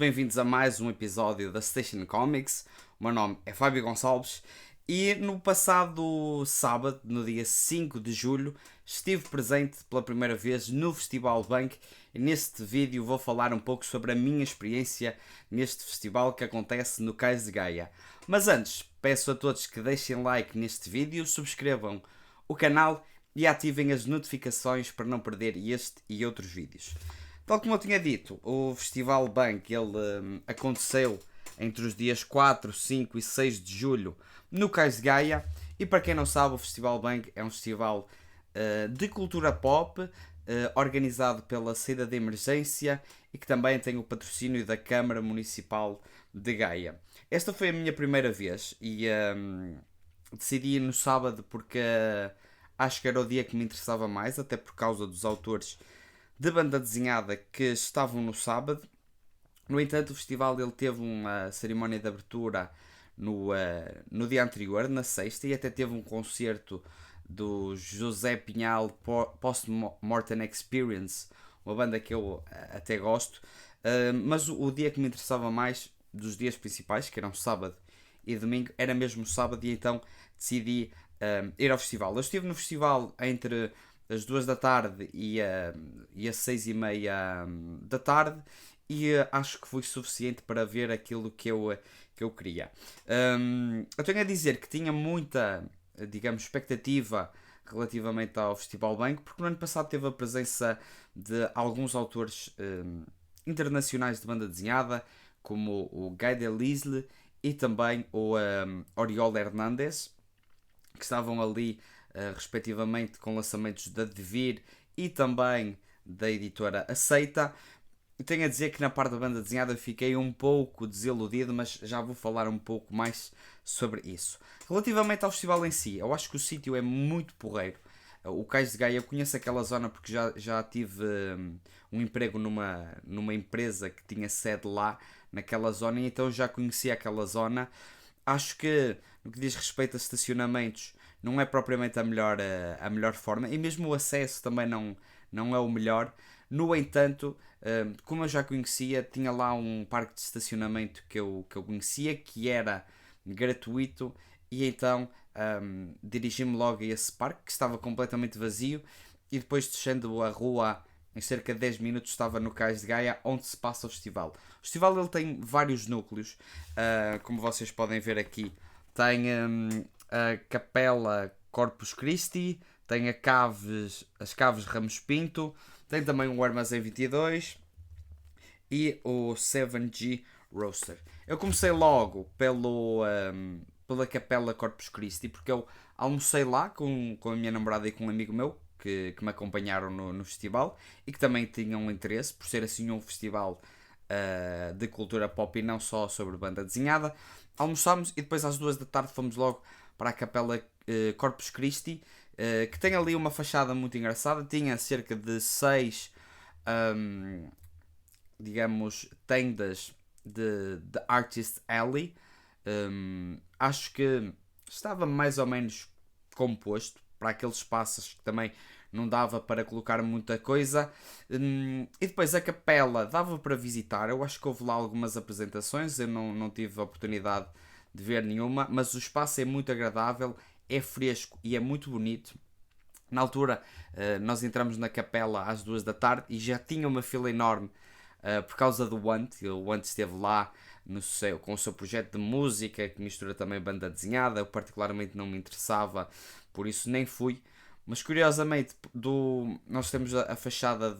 Bem-vindos a mais um episódio da Station Comics. O meu nome é Fábio Gonçalves e no passado sábado, no dia 5 de julho, estive presente pela primeira vez no Festival Bank e neste vídeo vou falar um pouco sobre a minha experiência neste festival que acontece no Cais de Gaia. Mas antes, peço a todos que deixem like neste vídeo, subscrevam o canal e ativem as notificações para não perder este e outros vídeos. Tal como eu tinha dito, o Festival Bank aconteceu entre os dias 4, 5 e 6 de julho no Cais de Gaia. E para quem não sabe, o Festival Bank é um festival de cultura pop organizado pela Saída de Emergência e que também tem o patrocínio da Câmara Municipal de Gaia. Esta foi a minha primeira vez e decidi ir no sábado porque acho que era o dia que me interessava mais, até por causa dos autores de banda desenhada que estavam no sábado. No entanto, o festival ele teve uma cerimónia de abertura no dia anterior, na sexta, e até teve um concerto do José Pinhal Post-Mortem Experience, uma banda que eu até gosto. Mas o dia que me interessava mais dos dias principais, que eram sábado e domingo, era mesmo sábado, e então decidi ir ao festival. Eu estive no festival entre as 2 da tarde e as 6:30 da tarde e acho que foi suficiente para ver aquilo que eu queria. Eu tenho a dizer que tinha muita, digamos, expectativa relativamente ao Festival Banco, porque no ano passado teve a presença de alguns autores internacionais de banda desenhada, como o Guy Delisle e também o Oriol Hernández, que estavam ali respectivamente com lançamentos da Devir e também da editora Aceita. Tenho a dizer que na parte da banda desenhada fiquei um pouco desiludido, mas já vou falar um pouco mais sobre isso. Relativamente ao festival em si, eu acho que o sítio é muito porreiro. O Cais de Gaia, eu conheço aquela zona porque já tive um emprego numa empresa que tinha sede lá, naquela zona, e então já conhecia aquela zona. Acho que, no que diz respeito a estacionamentos, não é propriamente a melhor forma, e mesmo o acesso também não é o melhor. No entanto, como eu já conhecia, tinha lá um parque de estacionamento que eu conhecia, que era gratuito, e então dirigi-me logo a esse parque, que estava completamente vazio, e depois descendo a rua, em cerca de 10 minutos, estava no Cais de Gaia, onde se passa o festival. O festival ele tem vários núcleos, como vocês podem ver aqui. Tem a Capela Corpus Christi, tem as Caves Ramos Pinto, tem também o Armazém 22 e o 7G Roaster. Eu comecei logo pela Capela Corpus Christi, porque eu almocei lá com a minha namorada e com um amigo meu que me acompanharam no festival e que também tinham interesse por ser assim um festival de cultura pop e não só sobre banda desenhada. Almoçámos e depois às 2 da tarde fomos logo para a Capela Corpus Christi, que tem ali uma fachada muito engraçada. Tinha cerca de 6 digamos, tendas de Artist Alley. Acho que estava mais ou menos composto para aqueles espaços que também não dava para colocar muita coisa. E depois a capela dava para visitar. Eu acho que houve lá algumas apresentações, eu não tive a oportunidade de ver nenhuma, mas o espaço é muito agradável, é fresco e é muito bonito. Na altura, nós entramos na capela às 2 da tarde e já tinha uma fila enorme por causa do Want. O Want esteve lá com o seu projeto de música, que mistura também banda desenhada. Eu particularmente não me interessava, por isso nem fui. Mas curiosamente, nós temos a fachada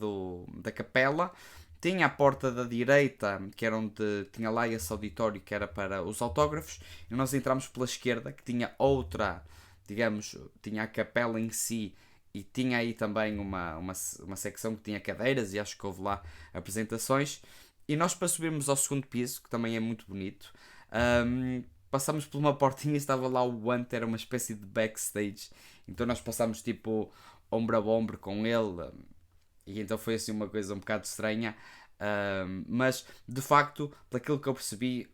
da capela. Tinha a porta da direita, que era onde tinha lá esse auditório que era para os autógrafos. E nós entramos pela esquerda, que tinha outra, digamos, tinha a capela em si e tinha aí também uma secção que tinha cadeiras e acho que houve lá apresentações. E nós, para subirmos ao segundo piso, que também é muito bonito, passamos por uma portinha e estava lá o Want, era uma espécie de backstage. Então nós passámos tipo ombro a ombro com ele, e então foi assim uma coisa um bocado estranha. Mas de facto, daquilo que eu percebi,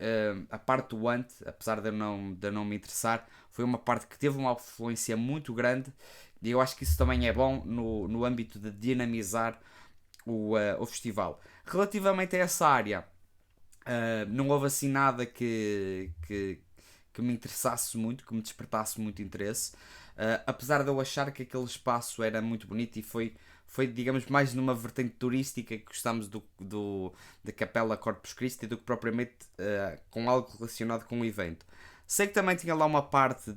a parte do Want, apesar de eu não me interessar, foi uma parte que teve uma influência muito grande, e eu acho que isso também é bom no âmbito de dinamizar o festival. Relativamente a essa área, Não houve assim nada que me interessasse muito, que me despertasse muito interesse. Apesar de eu achar que aquele espaço era muito bonito e foi digamos, mais numa vertente turística que gostamos da Capela Corpus Christi do que propriamente com algo relacionado com o evento. Sei que também tinha lá uma parte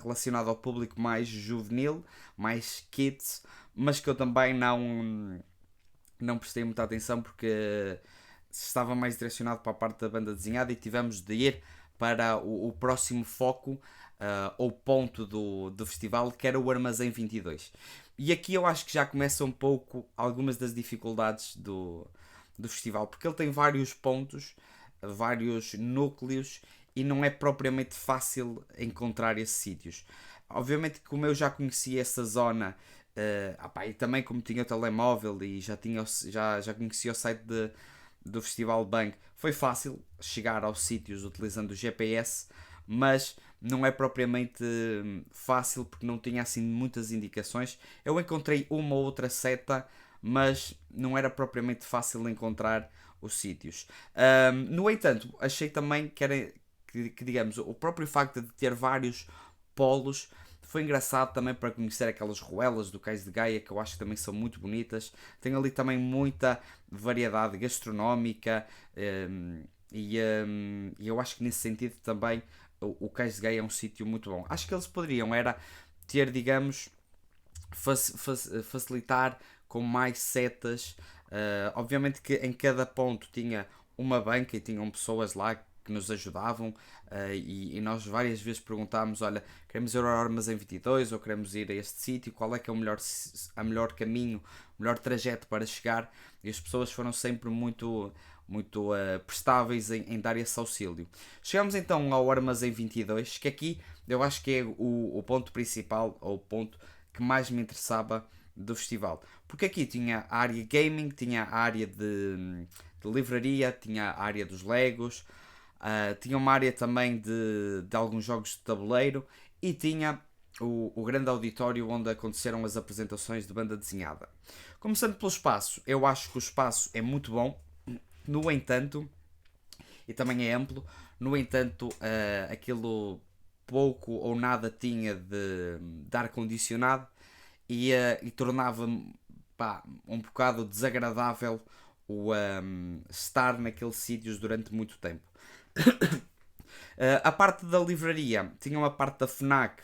relacionada ao público mais juvenil, mais kids, mas que eu também não prestei muita atenção porque estava mais direcionado para a parte da banda desenhada e tivemos de ir para o próximo foco ou ponto do festival, que era o Armazém 22. E aqui eu acho que já começa um pouco algumas das dificuldades do festival, porque ele tem vários pontos, vários núcleos e não é propriamente fácil encontrar esses sítios. Obviamente, como eu já conhecia essa zona, e também como tinha o telemóvel e já conhecia o site do Festival Bang, foi fácil chegar aos sítios utilizando o GPS, mas não é propriamente fácil porque não tinha assim muitas indicações. Eu encontrei uma ou outra seta, mas não era propriamente fácil encontrar os sítios. No entanto, achei também que, digamos, o próprio facto de ter vários polos foi engraçado também para conhecer aquelas ruelas do Cais de Gaia, que eu acho que também são muito bonitas. Tem ali também muita variedade gastronómica e eu acho que nesse sentido também o Cais de Gaia é um sítio muito bom. Acho que eles poderiam era ter, digamos, facilitar com mais setas. Obviamente que em cada ponto tinha uma banca e tinham pessoas lá que nos ajudavam e nós várias vezes perguntámos, olha, queremos ir ao Armazém 22 ou queremos ir a este sítio, qual é que é a melhor caminho, o melhor trajeto para chegar, e as pessoas foram sempre muito prestáveis em dar esse auxílio. Chegamos então ao Armazém 22, que aqui eu acho que é o ponto principal, ou o ponto que mais me interessava do festival. Porque aqui tinha a área gaming, tinha a área de livraria, tinha a área dos Legos, tinha uma área também de alguns jogos de tabuleiro e tinha o grande auditório onde aconteceram as apresentações de banda desenhada. Começando pelo espaço, eu acho que o espaço é muito bom, no entanto, e também é amplo, no entanto, aquilo pouco ou nada tinha de ar-condicionado e tornava um bocado desagradável estar naqueles sítios durante muito tempo. A parte da livraria tinha uma parte da FNAC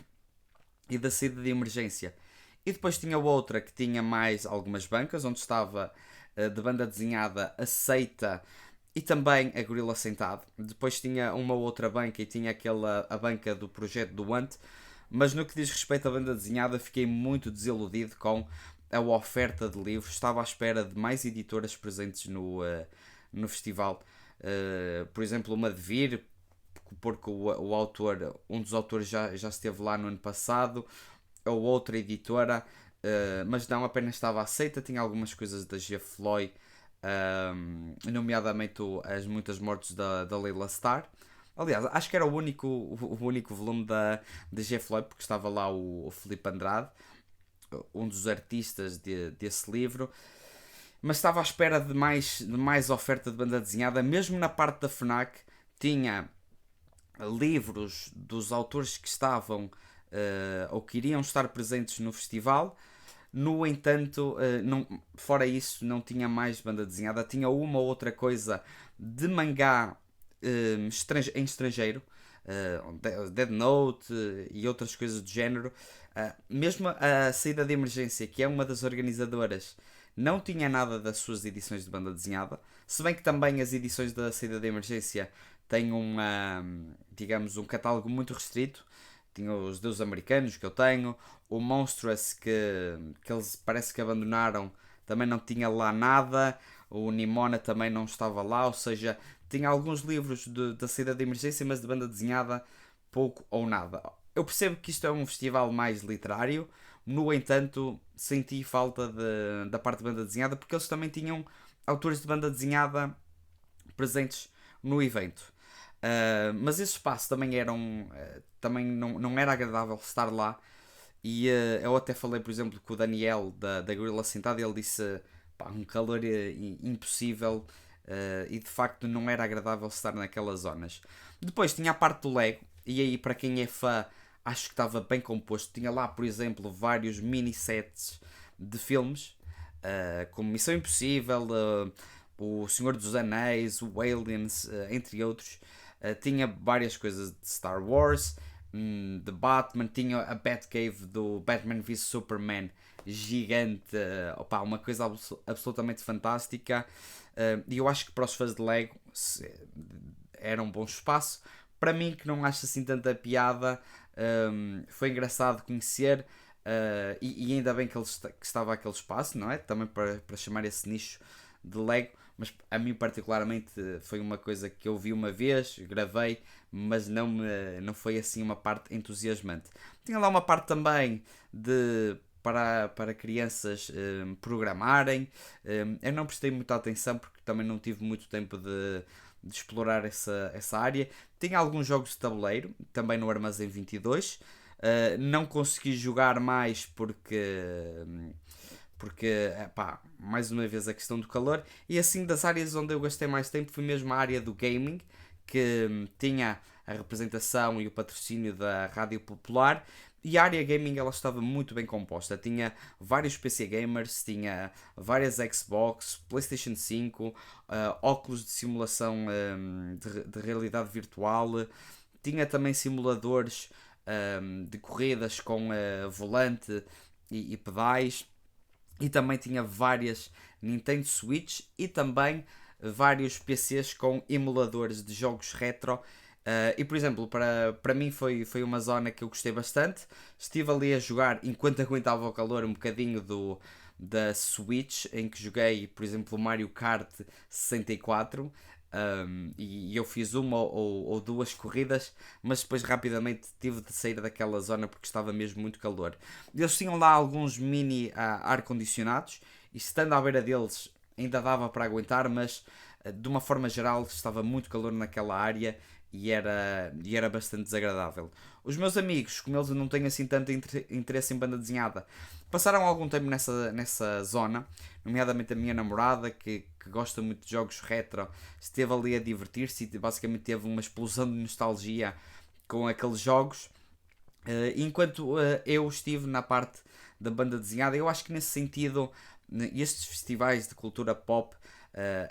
e da saída de emergência. E depois tinha outra que tinha mais algumas bancas, onde estava de banda desenhada aceita e também a Gorila Sentado. Depois tinha uma outra banca e tinha a banca do projeto do Ant. Mas no que diz respeito à banda desenhada, fiquei muito desiludido com a oferta de livros. Estava à espera de mais editoras presentes no festival. Por exemplo, uma Devir, porque o autor, um dos autores já esteve lá no ano passado, ou outra editora, mas não apenas estava aceita, tinha algumas coisas da G. Floyd, nomeadamente as muitas mortes da Leila Starr. Aliás, acho que era o único volume da G. Floyd, porque estava lá o Felipe Andrade, um dos artistas desse livro. Mas estava à espera de mais oferta de banda desenhada, mesmo na parte da FNAC. Tinha livros dos autores que estavam ou que iriam estar presentes no festival. No entanto, fora isso, não tinha mais banda desenhada. Tinha uma ou outra coisa de mangá em estrangeiro, Dead Note e outras coisas do género. Mesmo a Saída de Emergência, que é uma das organizadoras, não tinha nada das suas edições de banda desenhada. Se bem que também as edições da Saída de Emergência têm digamos, um catálogo muito restrito. Tinha os Deuses Americanos que eu tenho, o Monstrous que eles parece que abandonaram, também não tinha lá nada, o Nimona também não estava lá, ou seja, tinha alguns livros da saída de emergência, mas de banda desenhada pouco ou nada. Eu percebo que isto é um festival mais literário, no entanto, senti falta da parte de banda desenhada, porque eles também tinham autores de banda desenhada presentes no evento. Mas esse espaço também também não era agradável estar lá. E eu até falei, por exemplo, com o Daniel da Gorila Sentada e ele disse um calor impossível. e de facto não era agradável estar naquelas zonas. Depois tinha a parte do Lego, e aí para quem é fã acho que estava bem composto. Tinha lá, por exemplo, vários mini sets de filmes, como Missão Impossível, O Senhor dos Anéis, o Aliens, entre outros. Tinha várias coisas de Star Wars, de Batman, tinha a Batcave do Batman vs Superman, gigante, opa, uma coisa absolutamente fantástica. E eu acho que para os fãs de Lego era um bom espaço. Para mim, que não acho assim tanta piada, foi engraçado conhecer. E ainda bem que, que estava aquele espaço, não é? Também para chamar esse nicho de Lego, mas a mim particularmente foi uma coisa que eu vi uma vez, gravei, mas não foi assim uma parte entusiasmante. Tinha lá uma parte também de para crianças programarem. Eu não prestei muita atenção porque também não tive muito tempo de explorar essa área. Tinha alguns jogos de tabuleiro, também no Armazém 22. Não consegui jogar mais porque pá, mais uma vez a questão do calor. E assim, das áreas onde eu gastei mais tempo foi mesmo a área do gaming, que tinha a representação e o patrocínio da Rádio Popular. E a área gaming ela estava muito bem composta. Tinha vários PC gamers, tinha várias Xbox, PlayStation 5, óculos de simulação de realidade virtual. Tinha também simuladores de corridas com volante e pedais. E também tinha várias Nintendo Switch e também vários PCs com emuladores de jogos retro. E por exemplo, para mim foi uma zona que eu gostei bastante. Estive ali a jogar enquanto aguentava o calor um bocadinho da Switch, em que joguei, por exemplo, o Mario Kart 64. E eu fiz uma ou duas corridas, mas depois rapidamente tive de sair daquela zona porque estava mesmo muito calor. Eles tinham lá alguns mini ar-condicionados e estando à beira deles ainda dava para aguentar, mas de uma forma geral estava muito calor naquela área e era bastante desagradável. Os meus amigos, como eles não têm assim tanto interesse em banda desenhada, passaram algum tempo nessa zona, nomeadamente a minha namorada, que gosta muito de jogos retro, esteve ali a divertir-se e basicamente teve uma explosão de nostalgia com aqueles jogos. Enquanto eu estive na parte da banda desenhada, eu acho que nesse sentido, estes festivais de cultura pop,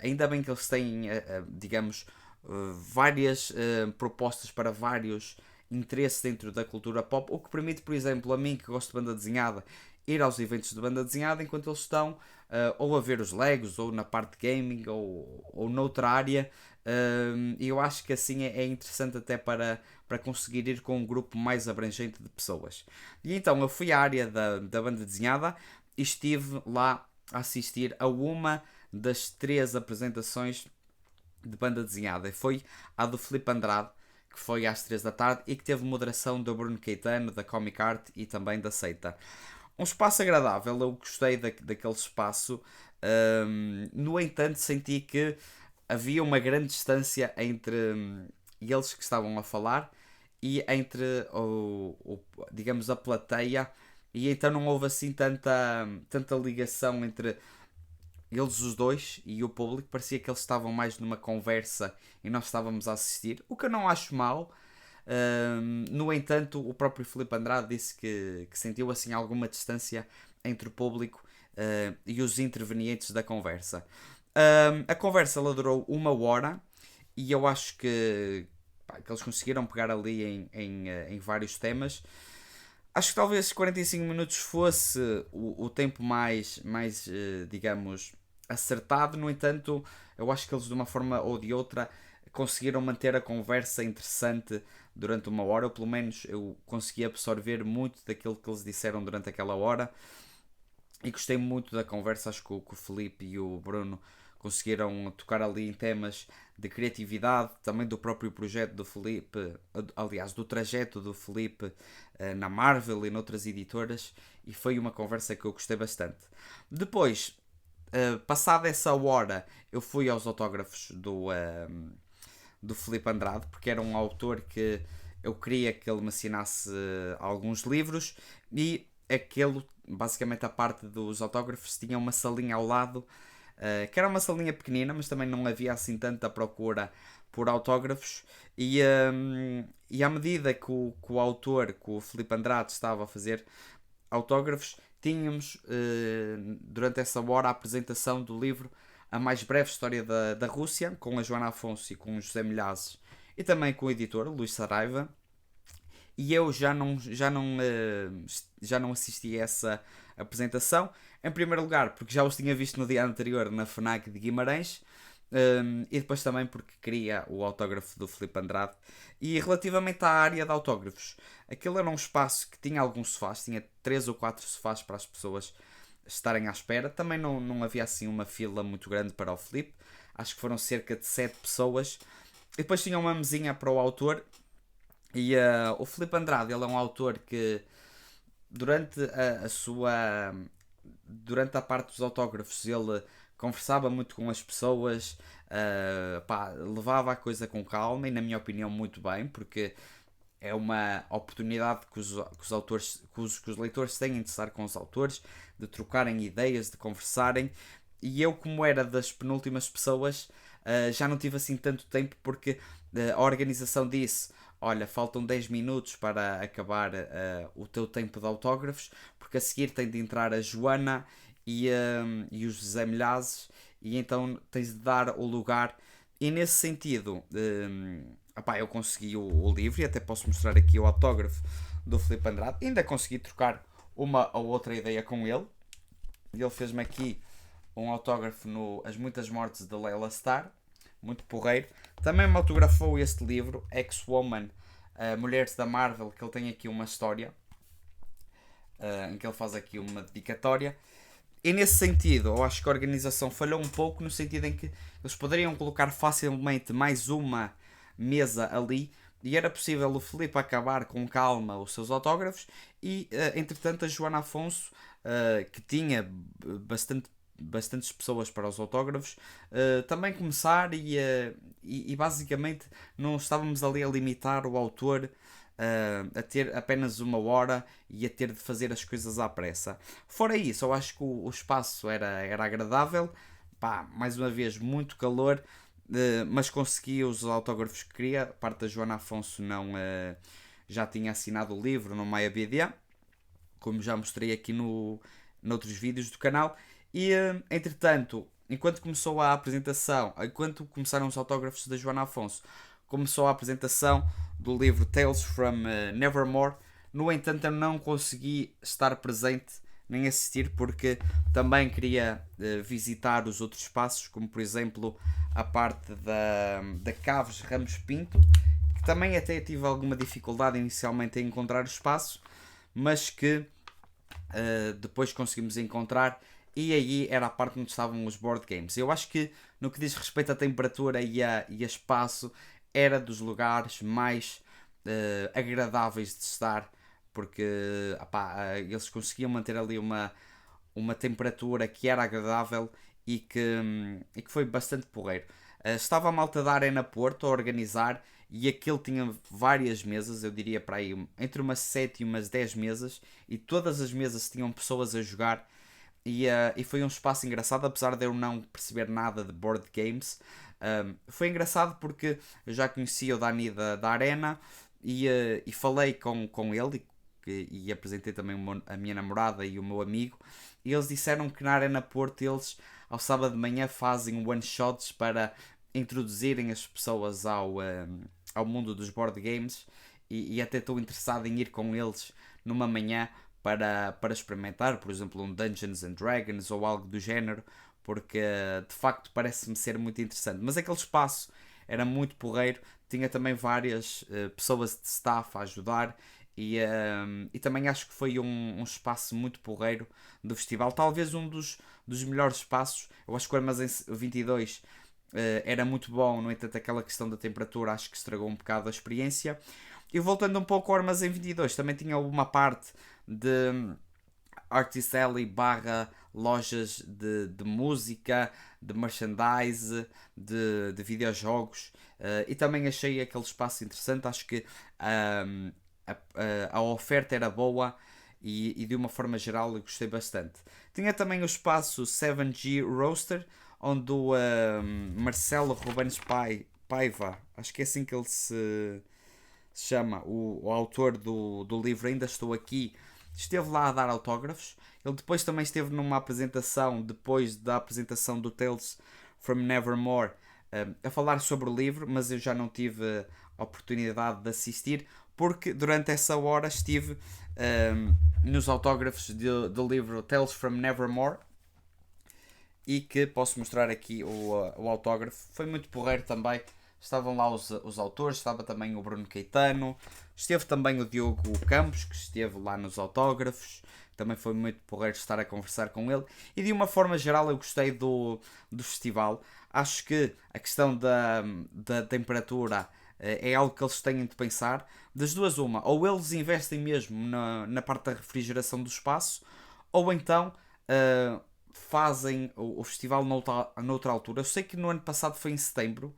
ainda bem que eles têm, digamos, várias propostas para vários interesses dentro da cultura pop, o que permite, por exemplo, a mim que gosto de banda desenhada, ir aos eventos de banda desenhada enquanto eles estão ou a ver os Legos, ou na parte de gaming, ou noutra área. E eu acho que assim é interessante até para conseguir ir com um grupo mais abrangente de pessoas. E então eu fui à área da banda desenhada e estive lá a assistir a uma das três apresentações de banda desenhada. Foi a do Filipe Andrade, que foi às 3 da tarde e que teve moderação do Bruno Caetano, da Comic Art e também da Seita. Um espaço agradável, eu gostei daquele espaço. No entanto, senti que havia uma grande distância entre eles que estavam a falar e entre digamos, a plateia, e então não houve assim tanta ligação entre eles os dois e o público. Parecia que eles estavam mais numa conversa e nós estávamos a assistir, o que eu não acho mal. No entanto, o próprio Filipe Andrade disse que sentiu assim alguma distância entre o público e os intervenientes da conversa. A conversa ela durou 1 hora e eu acho que eles conseguiram pegar ali em vários temas. Acho que talvez 45 minutos fosse o tempo mais digamos, acertado. No entanto, eu acho que eles de uma forma ou de outra conseguiram manter a conversa interessante durante 1 hora, ou pelo menos eu consegui absorver muito daquilo que eles disseram durante aquela hora e gostei muito da conversa. Acho que o Felipe e o Bruno conseguiram tocar ali em temas de criatividade, também do próprio projeto do Felipe, aliás, do trajeto do Felipe na Marvel e noutras editoras, e foi uma conversa que eu gostei bastante. Depois, passada essa hora, eu fui aos autógrafos do Felipe Andrade, porque era um autor que eu queria que ele me assinasse alguns livros, e basicamente a parte dos autógrafos tinha uma salinha ao lado que era uma salinha pequenina, mas também não havia assim tanta procura por autógrafos. E à medida que o autor, que o Filipe Andrade, estava a fazer autógrafos, tínhamos durante essa hora a apresentação do livro A Mais Breve História da Rússia, com a Joana Afonso e com o José Milhazes, e também com o editor, Luís Saraiva. E eu já não assisti a essa apresentação. Em primeiro lugar, porque já os tinha visto no dia anterior na FNAC de Guimarães, e depois também porque queria o autógrafo do Filipe Andrade. E relativamente à área de autógrafos, aquilo era um espaço que tinha alguns sofás, tinha 3 ou 4 sofás para as pessoas estarem à espera. Também não havia assim uma fila muito grande para o Filipe, acho que foram cerca de 7 pessoas. E depois tinha uma mesinha para o autor. E o Filipe Andrade, ele é um autor que durante a sua durante a parte dos autógrafos ele conversava muito com as pessoas, levava a coisa com calma e, na minha opinião, muito bem, porque é uma oportunidade que os autores, que os leitores têm de estar com os autores, de trocarem ideias, de conversarem. E eu, como era das penúltimas pessoas, já não tive assim tanto tempo, porque a organização disse: olha, faltam 10 minutos para acabar o teu tempo de autógrafos, porque a seguir tem de entrar a Joana e o José Milhazes, e então tens de dar o lugar. E nesse sentido, eu consegui o livro, e até posso mostrar aqui o autógrafo do Filipe Andrade. Ainda consegui trocar uma ou outra ideia com ele. Ele fez-me aqui um autógrafo no As Muitas Mortes de Layla Starr, muito porreiro. Também me autografou este livro, X-Woman, Mulheres da Marvel, que ele tem aqui uma história, em que ele faz aqui uma dedicatória. E nesse sentido, eu acho que a organização falhou um pouco, no sentido em que eles poderiam colocar facilmente mais uma mesa ali, e era possível o Filipe acabar com calma os seus autógrafos, e entretanto a Joana Afonso, que tinha bastantes pessoas para os autógrafos, também começar, e basicamente não estávamos ali a limitar o autor a ter apenas uma hora e a ter de fazer as coisas à pressa. Fora isso, eu acho que o espaço era agradável. Pá, mais uma vez, muito calor, mas consegui os autógrafos que queria. A parte da Joana Afonso não, já tinha assinado o livro no MyABD, como já mostrei aqui noutros vídeos do canal. E entretanto, enquanto começou a apresentação, enquanto começaram os autógrafos da Joana Afonso, começou a apresentação do livro Tales from Nevermore. No entanto, eu não consegui estar presente nem assistir, porque também queria visitar os outros espaços, como por exemplo a parte da Caves Ramos Pinto, que também até tive alguma dificuldade inicialmente em encontrar o espaço, mas que depois conseguimos encontrar. E aí era a parte onde estavam os board games. Eu acho que, no que diz respeito à temperatura e a espaço, era dos lugares mais agradáveis de estar, porque eles conseguiam manter ali uma temperatura que era agradável, e que foi bastante porreiro. Estava a malta da Arena Porto a organizar, e aquele tinha várias mesas, eu diria para aí entre umas 7 e umas 10 mesas, e todas as mesas tinham pessoas a jogar. E foi um espaço engraçado, apesar de eu não perceber nada de board games. Foi engraçado porque eu já conhecia o Dani da Arena, e falei com ele, e apresentei também a minha namorada e o meu amigo, e eles disseram que na Arena Porto eles ao sábado de manhã fazem one-shots para introduzirem as pessoas ao mundo dos board games, e até estou interessado em ir com eles numa manhã para experimentar, por exemplo, um Dungeons and Dragons ou algo do género, porque de facto parece-me ser muito interessante. Mas aquele espaço era muito porreiro, tinha também várias pessoas de staff a ajudar, e também acho que foi um espaço muito porreiro do festival, talvez um dos melhores espaços. Eu acho que o Armazém 22 era muito bom, no entanto aquela questão da temperatura acho que estragou um bocado a experiência. E voltando um pouco ao Armazém 22, também tinha uma parte de Artist Alley barra lojas de música, de merchandise, de videojogos, e também achei aquele espaço interessante. Acho que a oferta era boa, e de uma forma geral eu gostei bastante. Tinha também o espaço 7G Roaster, onde o Marcelo Rubenes Paiva, acho que é assim que ele se chama, o autor do livro Ainda Estou Aqui, esteve lá a dar autógrafos. Ele depois também esteve numa apresentação, depois da apresentação do Tales from Nevermore, a falar sobre o livro, mas eu já não tive a oportunidade de assistir, porque durante essa hora estive nos autógrafos do livro Tales from Nevermore, e que posso mostrar aqui o autógrafo. Foi muito porreiro também. Estavam lá os autores, estava também o Bruno Caetano, esteve também o Diogo Campos, que esteve lá nos autógrafos. Também foi muito porreiro estar a conversar com ele. E de uma forma geral eu gostei do festival. Acho que a questão da temperatura é algo que eles têm de pensar. Das duas uma, ou eles investem mesmo na parte da refrigeração do espaço, ou então fazem o festival noutra altura. Eu sei que no ano passado foi em setembro.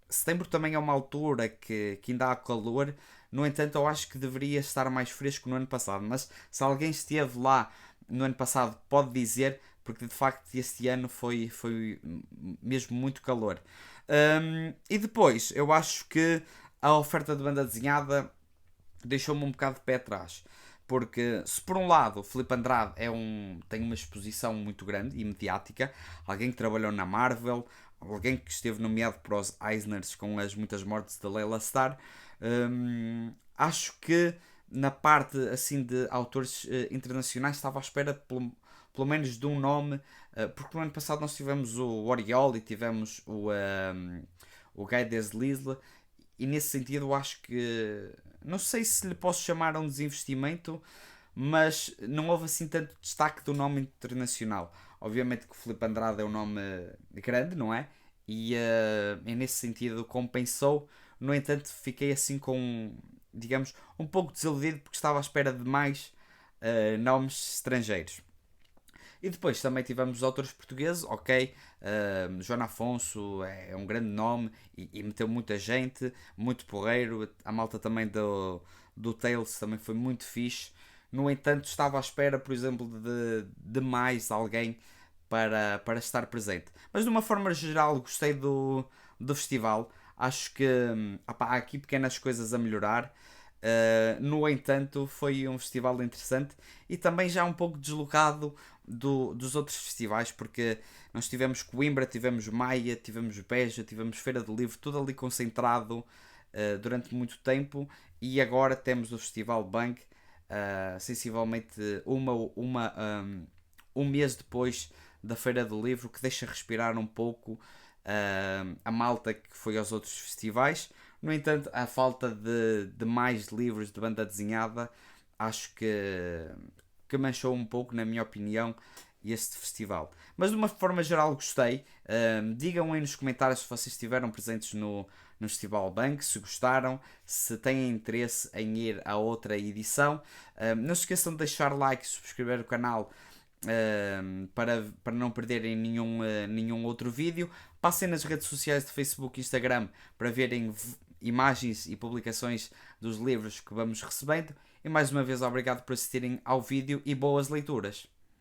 Setembro também é uma altura que ainda há calor. No entanto, eu acho que deveria estar mais fresco no ano passado. Mas se alguém esteve lá no ano passado, pode dizer, porque de facto este ano foi mesmo muito calor. E depois, eu acho que a oferta de banda desenhada deixou-me um bocado de pé atrás. Porque se por um lado o Filipe Andrade tem uma exposição muito grande e mediática, alguém que trabalhou na Marvel, alguém que esteve nomeado para os Eisners com as muitas mortes de Layla Starr, acho que na parte assim de autores internacionais estava à espera pelo menos de um nome, porque no ano passado nós tivemos o Oriol e tivemos o Guy Deslizle, e nesse sentido eu acho que não sei se lhe posso chamar a um desinvestimento, mas não houve assim tanto destaque do nome internacional. Obviamente que o Filipe Andrade é um nome grande, não é? E nesse sentido compensou. No entanto, fiquei assim com, digamos, um pouco desiludido porque estava à espera de mais nomes estrangeiros. E depois também tivemos os autores portugueses, ok. João Afonso é um grande nome e meteu muita gente, muito porreiro. A malta também do Tales também foi muito fixe. No entanto, estava à espera, por exemplo, de mais alguém para estar presente. Mas de uma forma geral, gostei do festival. Acho que há aqui pequenas coisas a melhorar. No entanto, foi um festival interessante e também já um pouco deslocado dos outros festivais, porque nós tivemos Coimbra, tivemos Maia, tivemos Beja, tivemos Feira do Livro, tudo ali concentrado durante muito tempo, e agora temos o Festival Bang, sensivelmente um mês depois da Feira do Livro, que deixa respirar um pouco a malta que foi aos outros festivais. No entanto, a falta de mais livros de banda desenhada acho que manchou um pouco, na minha opinião, este festival. Mas de uma forma geral gostei. Digam aí nos comentários se vocês estiveram presentes no Festival Bank, se gostaram, se têm interesse em ir a outra edição. Não se esqueçam de deixar like e subscrever o canal para não perderem nenhum outro vídeo. Passem nas redes sociais de Facebook e Instagram para verem imagens e publicações dos livros que vamos recebendo. E mais uma vez, obrigado por assistirem ao vídeo e boas leituras.